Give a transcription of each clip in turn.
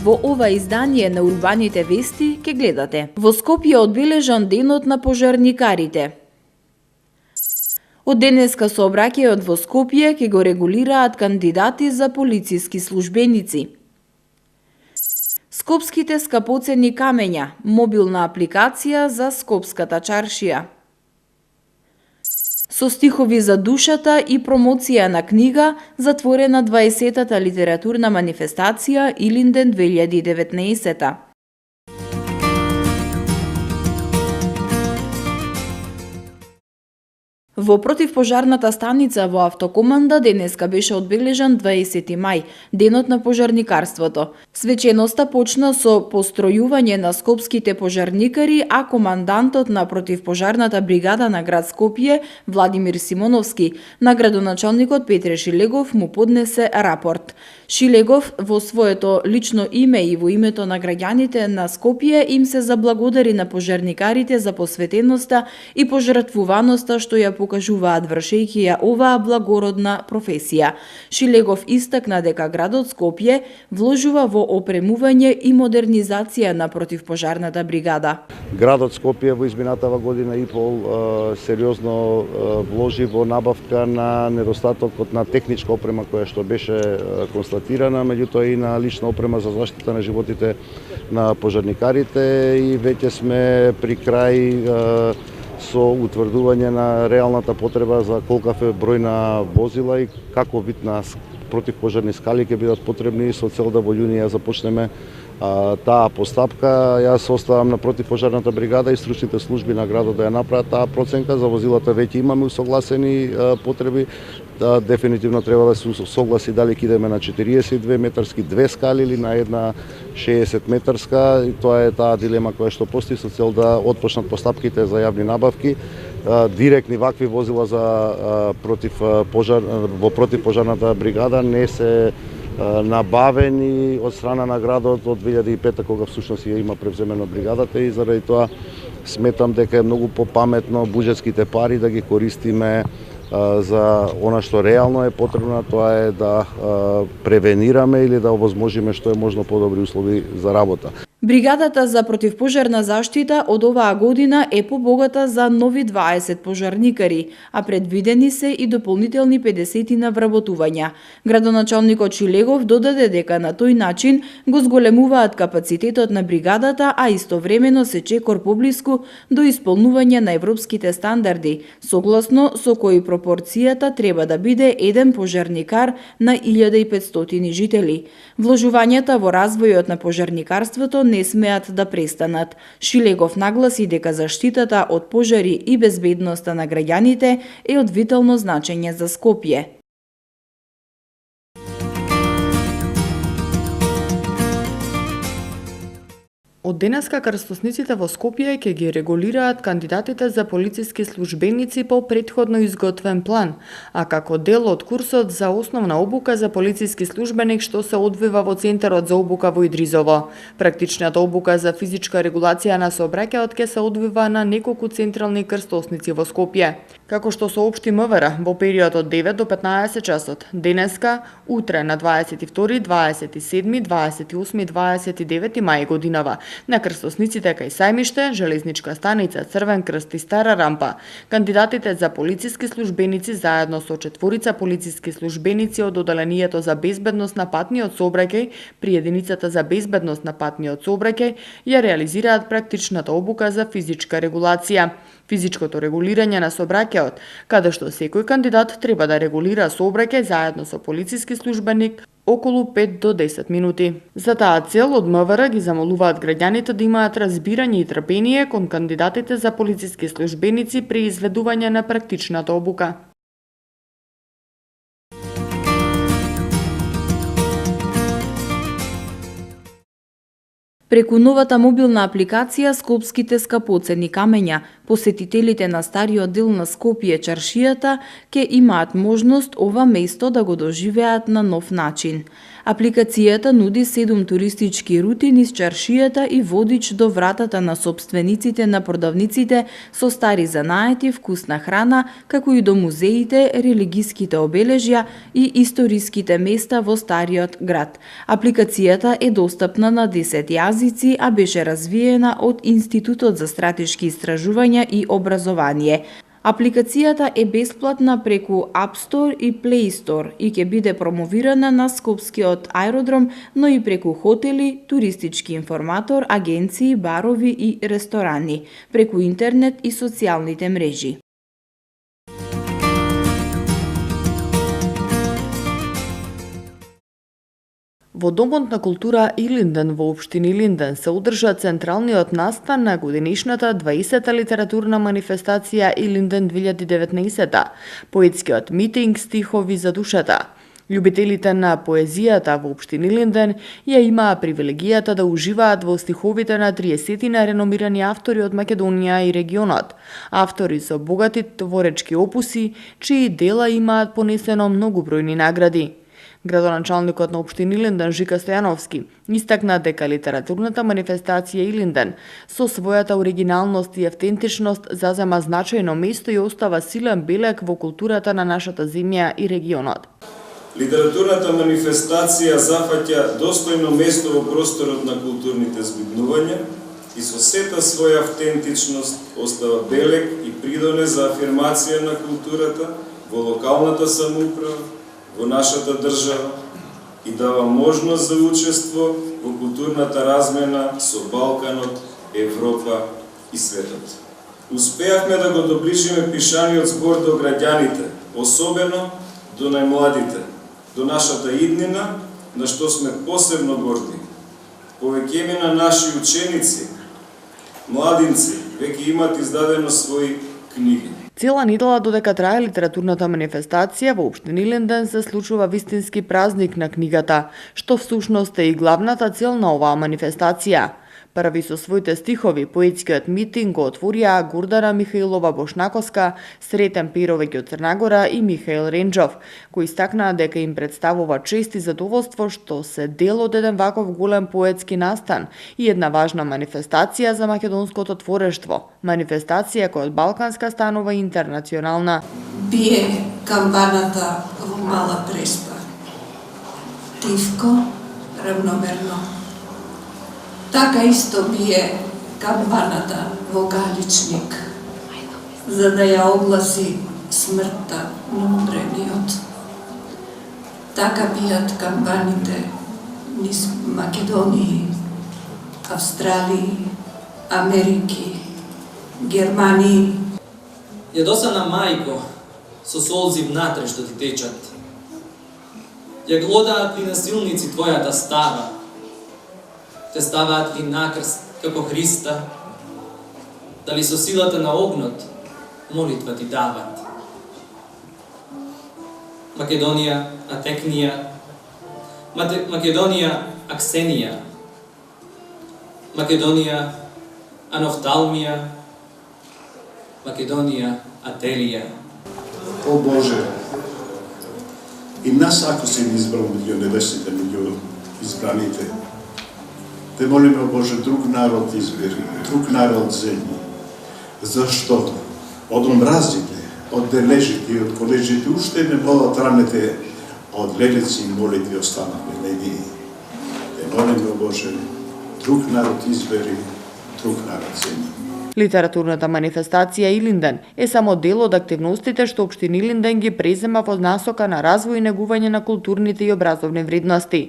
Во ова издание на Урбаните вести ке гледате. Во Скопје одбележан денот на пожарникарите. Од денеска сообраќајот во Скопје ќе го регулираат кандидати за полициски службеници. Скопските скапоцени камења, мобилна апликација за Скопската чаршија. Со стихови за душата и промоција на книга, затворена 20-та литературна манифестација Илинден 2019. Во противпожарната станица во Автокоманда денеска беше одбележан 20 мај, денот на пожарникарството. Свеченоста почна со постројување на скопските пожарникари, а командантот на противпожарната бригада на град Скопје, Владимир Симоновски, на градоначалникот Петре Шилегов му поднесе рапорт. Шилегов во своето лично име и во името на граѓаните на Скопје им се заблагодари на пожарникарите за посветеноста и пожртвуваноста што ја покажуваат вршејќи ја оваа благородна професија. Шилегов истакна дека градот Скопје вложува во опремување и модернизација на противпожарната бригада. Градот Скопје во изминатава година и пол сериозно вложи во набавка на недостатокот на техничка опрема која што беше констатирана, меѓутоа и на лична опрема за заштита на животите на пожарникарите и веќе сме при крај со утврдување на реалната потреба за колкав е број на возила и каков вид на противпожарни скали ќе бидат потребни со цел да во јуни ја започнеме таа постапка. Јас оставам на противпожарната бригада и стручните служби на градот да ја направат таа проценка. За возилата веќе имаме усогласени потреби. Дефинитивно треба да се согласи дали ќе идеме на 42 метарски две скали или на една 60 метарска. И тоа е таа дилема која што постои со цел да отпочнат постапките за јавни набавки. Директни вакви возила за во противпожарната бригада не се набавени од страна на градот од 2005 кога всушност ја има превземено бригадата и заради тоа сметам дека е многу попаметно буџетските пари да ги користиме за она што реално е потребно, тоа е да превенираме или да овозможиме што е можно подобри услови за работа. Бригадата за противпожарна заштита од оваа година е побогата за нови 20 пожарникари, а предвидени се и дополнителни 50 на вработувања. Градоначалникот Шилегов додаде дека на тој начин го зголемуваат капацитетот на бригадата, а истовремено се чекор поблиску до исполнување на европските стандарди, согласно со кои пропорцијата треба да биде еден пожарникар на 1500 жители. Вложувањата во развојот на пожарникарството не смеат да престанат. Шилегов нагласи дека заштитата од пожари и безбедноста на граѓаните е од витално значење за Скопје. Од денеска крстосниците во Скопје ќе ги регулираат кандидатите за полициски службеници по претходно изготвен план, а како дел од курсот за основна обука за полициски службеник што се одвива во Центарот за обука во Идризово. Практичната обука за физичка регулација на сообраќајот ќе се одвива на неколку централни крстосници во Скопје. Како што соопшти МВР во период од 9 до 15 часот, денеска, утре на 22, 27, 28 и 29 мај годинава, на крстосниците кај Сајмиште, Железничка станица, Црвен крст и Стара рампа, кандидатите за полициски службеници заедно со 4 полициски службеници од одделението за безбедност на патниот сообраќај при единицата за безбедност на патниот сообраќај ја реализираат практичната обука за физичка регулација. Физичкото регулирање на сообраќајот, каде што секој кандидат треба да регулира сообраќај заедно со полициски службеник околу 5 до 10 минути. За таа цел од МВР ги замолуваат граѓаните да имаат разбирање и трпение кон кандидатите за полициски службеници при изведување на практичната обука. Преку новата мобилна апликација Скопските скапоцени камења, посетителите на стариот дел на Скопје чаршијата ќе имаат можност ова место да го доживеат на нов начин. Апликацијата нуди 7 туристички рути низ чаршијата и водич до вратата на собствениците на продавниците со стари занаети, вкусна храна, како и до музеите, религиските обележја и историските места во стариот град. Апликацијата е достапна на 10 јазици, а беше развиена од Институтот за стратешки истражувања и образование. Апликацијата е бесплатна преку App Store и Play Store и ќе биде промовирана на Скопскиот аеродром, но и преку хотели, туристички информатор, агенции, барови и ресторани, преку интернет и социјалните мрежи. Во Домот на култура Илинден во општина Илинден се одржа централниот настан на годинишната 20-та литературна манифестација Илинден 2019, поетскиот митинг Стихови за душата. Љубителите на поезијата во општина Илинден ја имаа привилегијата да уживаат во стиховите на 30 реномирани автори од Македонија и регионот, автори со богати творечки опуси, чии дела имаат понесено многобројни награди. Градоначалникот на општина Илинден Жика Стојановски истакна дека литературната манифестација Илинден со својата оригиналност и автентичност зазема значајно место и остава силен белег во културата на нашата земја и регионот. Литературната манифестација зафаќа достојно место во просторот на културните збиднувања и со сета своја автентичност остава белег и придонес за афирмација на културата во локалната самоуправа, во нашата држава и дава можност за учество во културната размена со Балканот, Европа и светот. Успеавме да го доближиме пишаниот збор до граѓаните, особено до најмладите, до нашата иднина, на што сме посебно горди. Повеќемина наши ученици, младинци, веќе имаат издадено своји книги. Цела недела додека трае литературната манифестација во општина Илинден се случува вистински празник на книгата, што всушност е и главната цел на оваа манифестација. Први со своите стихови поетскиот митинг го отворија Гордана Михаилова Бошнаковска, Сретен Перовеќе од Црнагора и Михаил Ренџов, кои истакнаа дека им представува чест и задоволство што се дел од еден ваков голем поетски настан и една важна манифестација за македонското творештво, манифестација која од балканска станува интернационална. Бие камбаната во Мала Преспа. Тивко, равномерно. Така исто бие камбаната во Галичник, за да ја огласи смртта на умрениот. Така бијат камбаните низ Македонии, Австралии, Америки, Германии. Јадосана мајко, со солзи внатре што ти течат. Ја глодаат ли насилници твојата става? Те ставаат ли накрст како Христа? Дали со силата на огнот молитва ти дават? Македонија, Атекнија, Македонија, Аксенија, Македонија, Анофталмија, Македонија, Ателија. О Боже, и нас ако си ни избрал меѓу небесните, меѓу избраните, те молиме, о Боже, друг народ избери, друг народ земји, зашто од омразите, од дележите и од колежите уште не молат рамете, од лелици и молитви останавме невини. Те молиме, о Боже, друг народ избери, друг народ земји. Литературната манифестација Илинден е само дел од активностите што општина Илинден ги презема во насока на развој и негување на културните и образовни вредности.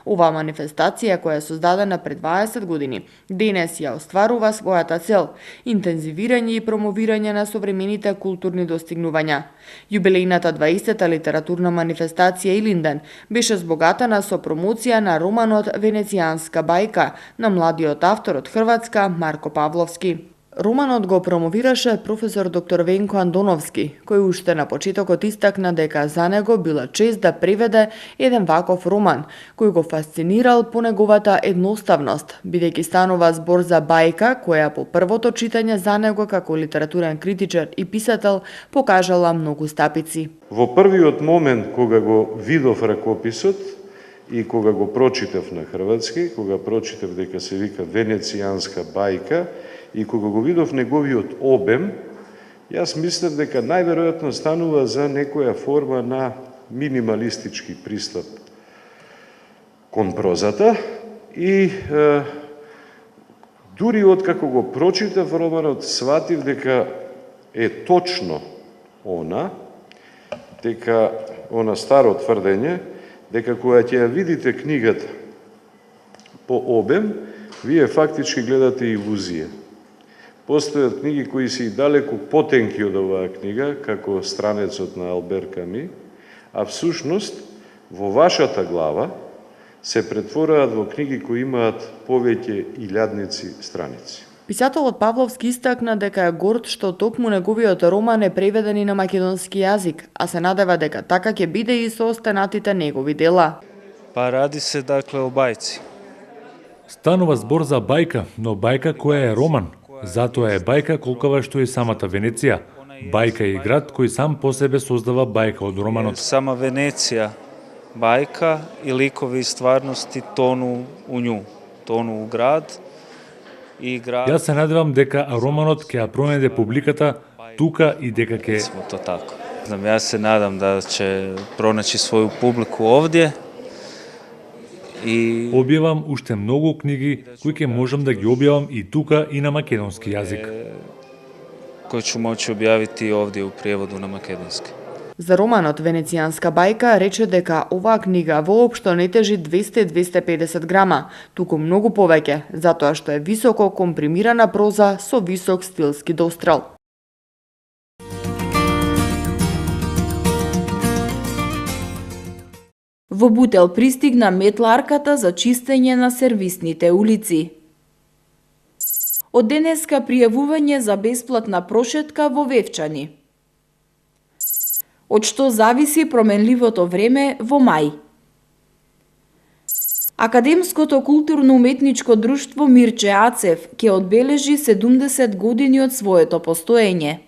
Оваа манифестација, која е создадена пред 20 години, денес ја остварува својата цел – интензивирање и промовирање на современите културни достигнувања. Јубилејната 20-та литературна манифестација Илинден беше збогатена со промоција на романот Венецијанска бајка на младиот автор од Хрватска Марко Павловски. Романот го промовираше професор доктор Венко Андоновски, кој уште на почетокот истакна дека за него била чест да преведе еден ваков роман, кој го фасцинирал по неговата едноставност, бидејќи станува збор за бајка која по првото читање за него како литературен критичар и писател покажала многу стапици. Во првиот момент кога го видов ракописот и кога го прочитав на хрватски, кога прочитав дека се вика Венецијанска бајка и кога го видов неговиот обем, јас мислев дека најверојатно станува за некоја форма на минималистички пристап кон прозата и дури откако го прочитав романот сватив дека е точно дека старо тврдење, дека кога ќе ја видите книгата по обем, вие фактички гледате илузија. Постојат книги кои се и далеку потенки од оваа книга, како Странецот на Албер Ками, а всушност во вашата глава се претвораат во книги кои имаат повеќе илјадници страници. Писателот Павловски истакна дека е горд што токму неговиот роман е преведен и на македонски јазик, а се надева дека така ќе биде и со останатите негови дела. Па ради се о бајци. Станува збор за бајка, но бајка која е роман. Затоа е бајка колкава што и самата Венеција. Бајка е град кој сам по себе создава бајка од романот. Сама Венеција бајка и ликови и стварности тону у нju, тону у град. Јас се надевам дека романот ќе ја пронајде публиката тука и дека ќе... То тако. Јас се надам да ќе пронајде своју публику овде. И објавам уште многу книги кои ќе можам да ги објавам и тука и на македонски јазик. Кој ќе моќи објавити овде у преводу на македонски. За романот Венецијанска бајка рече дека оваа книга воопшто не тежи 200-250 грама, туку многу повеќе, затоа што е високо компримирана проза со висок стилски дострел. Во Бутел пристигна метларката за чистење на сервисните улици. Од денеска пријавување за бесплатна прошетка во Вевчани. Од што зависи променливото време во мај. Академското културно-уметничко друштво Мирче Ацев ќе одбележи 70 години од своето постоење.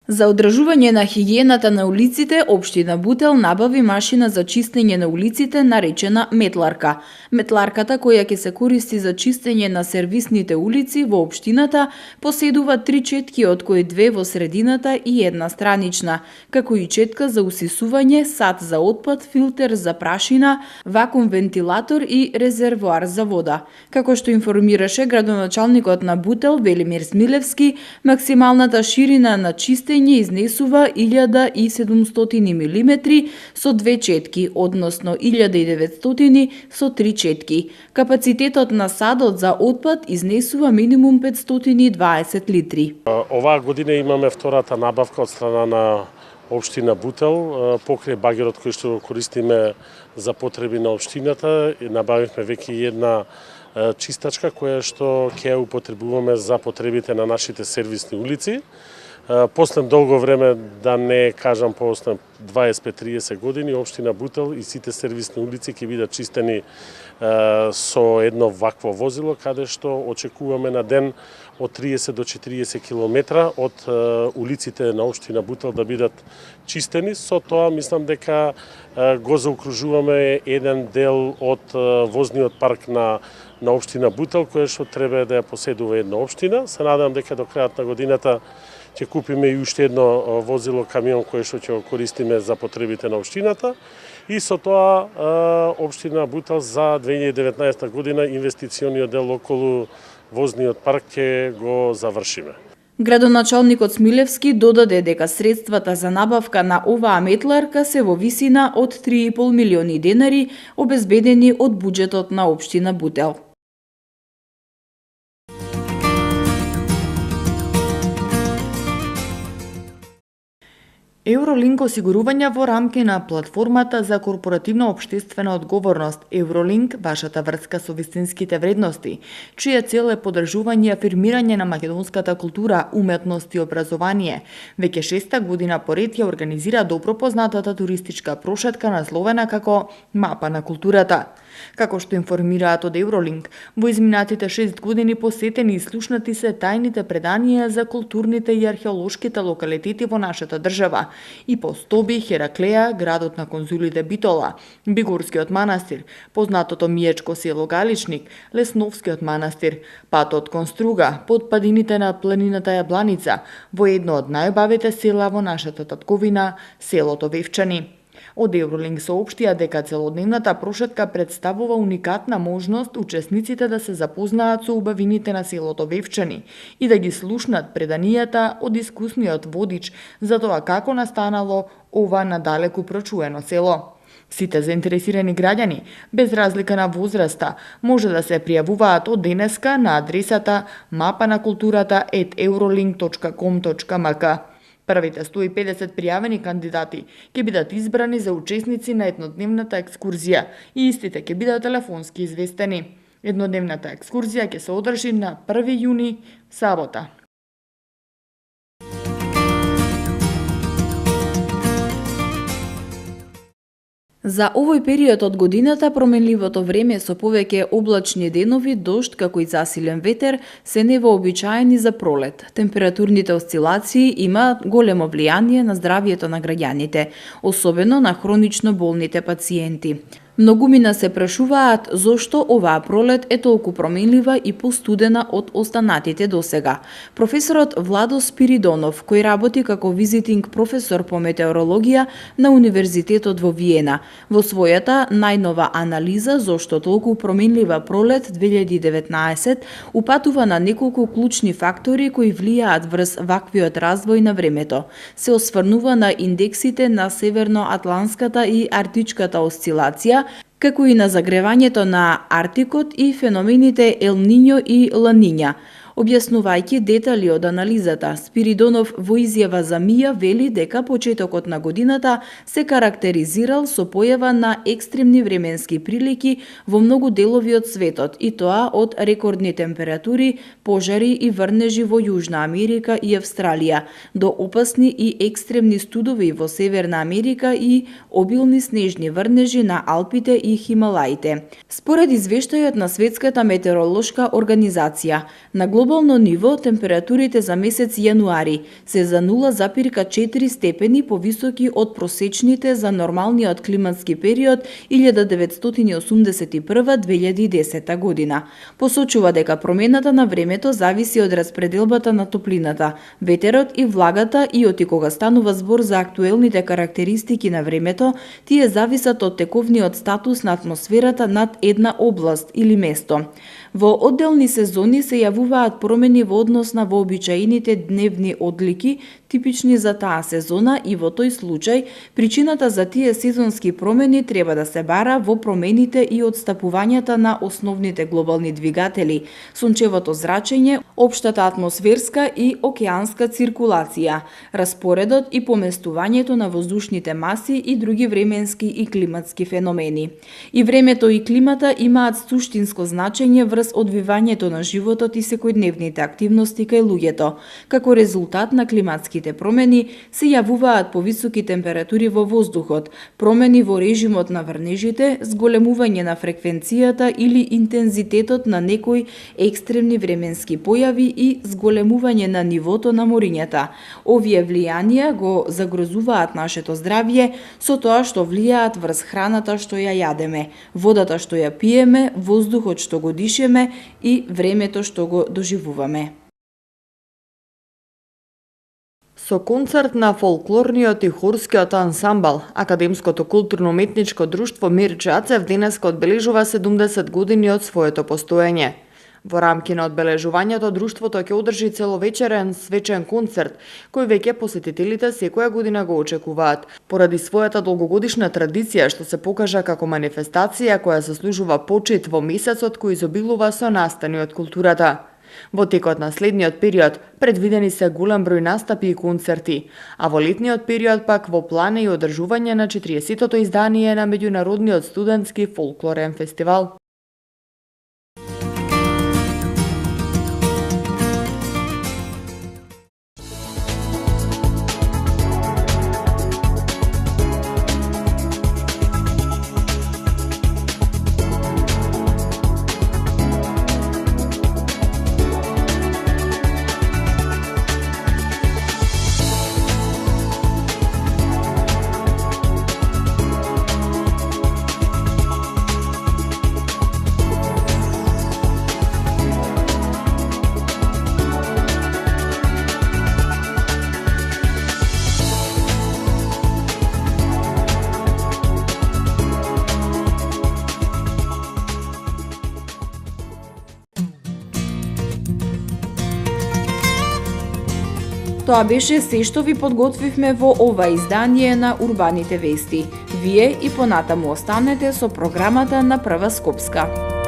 За одржување на хигиената на улиците, Општина Бутел набави машина за чистење на улиците наречена метларка. Метларката, која ќе се користи за чистење на сервисните улици во општината, поседува 3 четки, од кои 2 во средината и 1 странична, како и четка за усисување, сат за отпад, филтер за прашина, вакуум вентилатор и резервоар за вода. Како што информираше градоначалникот на Бутел Велимир Смилевски, максималната ширина на чистење изнесува 1700 мм со 2 четки, односно 1900 со 3 четки. Капацитетот на садот за отпад изнесува минимум 520 литри. Оваа година имаме втората набавка од страна на Општина Бутел, покрај багерот кој што го користиме за потреби на општината. Набавивме веќе една чистачка која што ќе ја употребуваме за потребите на нашите сервисни улици. После долго време, да не кажам после 25-30 години, Општина Бутел и сите сервисни улици ќе бидат чистени со едно вакво возило, каде што очекуваме на ден од 30 до 40 километра од улиците на Општина Бутел да бидат чистени. Со тоа мислам дека го заокружуваме еден дел од возниот парк на Општина Бутел, кој што треба да ја поседува една општина. Се надам дека до крајот на годината ќе купиме и уште едно возило камион кое што ќе го користиме за потребите на општината и со тоа Општина Бутел за 2019 година инвестициониот дел околу возниот парк ќе го завршиме. Градоначалникот Смилевски додаде дека средствата за набавка на оваа метларка се во висина од 3,5 милиони денари обезбедени од буџетот на Општина Бутел. Евролинк осигурување во рамки на платформата за корпоративна општествена одговорност Евролинк, вашата врска со вистинските вредности, чија цел е поддржување и афирмирање на македонската култура, уметност и образование. Веќе 6-та година поред ја организира добро познатата туристичка прошетка насловена како Мапа на културата. Како што информираат од Евролинк, во изминатите 6 години посетени и слушнати се тајните преданија за културните и археолошките локалитети во нашата држава и Постоби, Хераклеја, градот на конзулите Битола, Бигорскиот манастир, познатото Миечко село Галичник, Лесновскиот манастир, патот кон Струга, потпадините на планината Јабланица, во едно од најубавите села во нашата татковина, селото Вевчани. Од Евролинк соопштија дека целодневната прошетка представува уникатна можност учесниците да се запознаат со убавините на селото Вевчани и да ги слушнат преданијата од искусниот водич за тоа како настанало ова надалеку прочуено село. Сите заинтересирани граѓани, без разлика на возраста, може да се пријавуваат од денеска на адресата mapanakултурата@eurolink.com.mk. Првите 150 пријавени кандидати ќе бидат избрани за учесници на еднодневната екскурзија и истите ќе бидат телефонски известени. Еднодневната екскурзија ќе се одржи на 1 јуни, сабота. За овој период од годината променливото време со повеќе облачни денови, дожд како и засилен ветер се невообичаени за пролет. Температурните осцилации имаат големо влијание на здравјето на граѓаните, особено на хронично болните пациенти. Многумина се прашуваат зошто оваа пролет е толку променлива и постудена од останатите досега. Професорот Владо Спиридонов, кој работи како визитинг професор по метеорологија на Универзитетот во Виена, во својата најнова анализа зошто толку променлива пролет 2019 упатува на неколку клучни фактори кои влијаат врз ваквиот развој на времето. Се осврнува на индексите на северноатлантската и арктичката осцилација, како и на загревањето на Арктикот и феномените Ел Нињо и Ла Ниња. Објаснувајќи детали од анализата, Спиридонов во изјава за МИА вели дека почетокот на годината се карактеризирал со појава на екстремни временски прилики во многу делови од светот, и тоа од рекордни температури, пожари и врнежи во Јужна Америка и Австралија, до опасни и екстремни студови во Северна Америка и обилни снежни врнежи на Алпите и Хималаите. Според извештајот на Светската метеоролошка организација, на глобално ниво температурите за месец јануари се за 0,4 степени повисоки од просечните за нормалниот климатски период 1981-2010 година. Посочува дека промената на времето зависи од распределбата на топлината, ветерот и влагата и оти кога станува збор за актуелните карактеристики на времето, тие зависат од тековниот статус на атмосферата над една област или место. Во одделни сезони се јавуваат промени во однос на вообичаените дневни одлики, типични за таа сезона, и во тој случај причината за тие сезонски промени треба да се бара во промените и одстапувањата на основните глобални двигатели, сончевото зрачење, општата атмосферска и океанска циркулација, распоредот и поместувањето на воздушните маси и други временски и климатски феномени. И времето и климата имаат суштинско значење врз одвивањето на животот и секојдневните активности кај луѓето. Како резултат на климатските промени се јавуваат повисоки температури во воздухот, промени во режимот на врнежите, зголемување на фреквенцијата или интензитетот на некои екстремни временски појави и зголемување на нивото на морињата. Овие влијанија го загрозуваат нашето здравје со тоа што влијаат врз храната што ја јадеме, водата што ја пиеме, воздухот што го дишеме и времето што го доживуваме. Со концерт на фолклорниот и хорскиот ансамбл, Академското културно-уметничко друштво Мир Чацев денеска одбележува 70 години од своето постоење. Во рамки на одбележувањето, друштвото ќе одржи целовечерен свечен концерт, кој веќе посетителите секоја година го очекуваат, поради својата долгогодишна традиција што се покажа како манифестација која заслужува почит во месецот кој изобилува со настани од културата. Во текот на следниот период предвидени се голем број настапи и концерти, а во летниот период пак во план е и одржување на 40-тото издание на меѓународниот студентски фолклорен фестивал. Тоа беше се што ви подготвивме во ова издание на Урбаните вести. Вие и понатаму останете со програмата на Прва Скопска.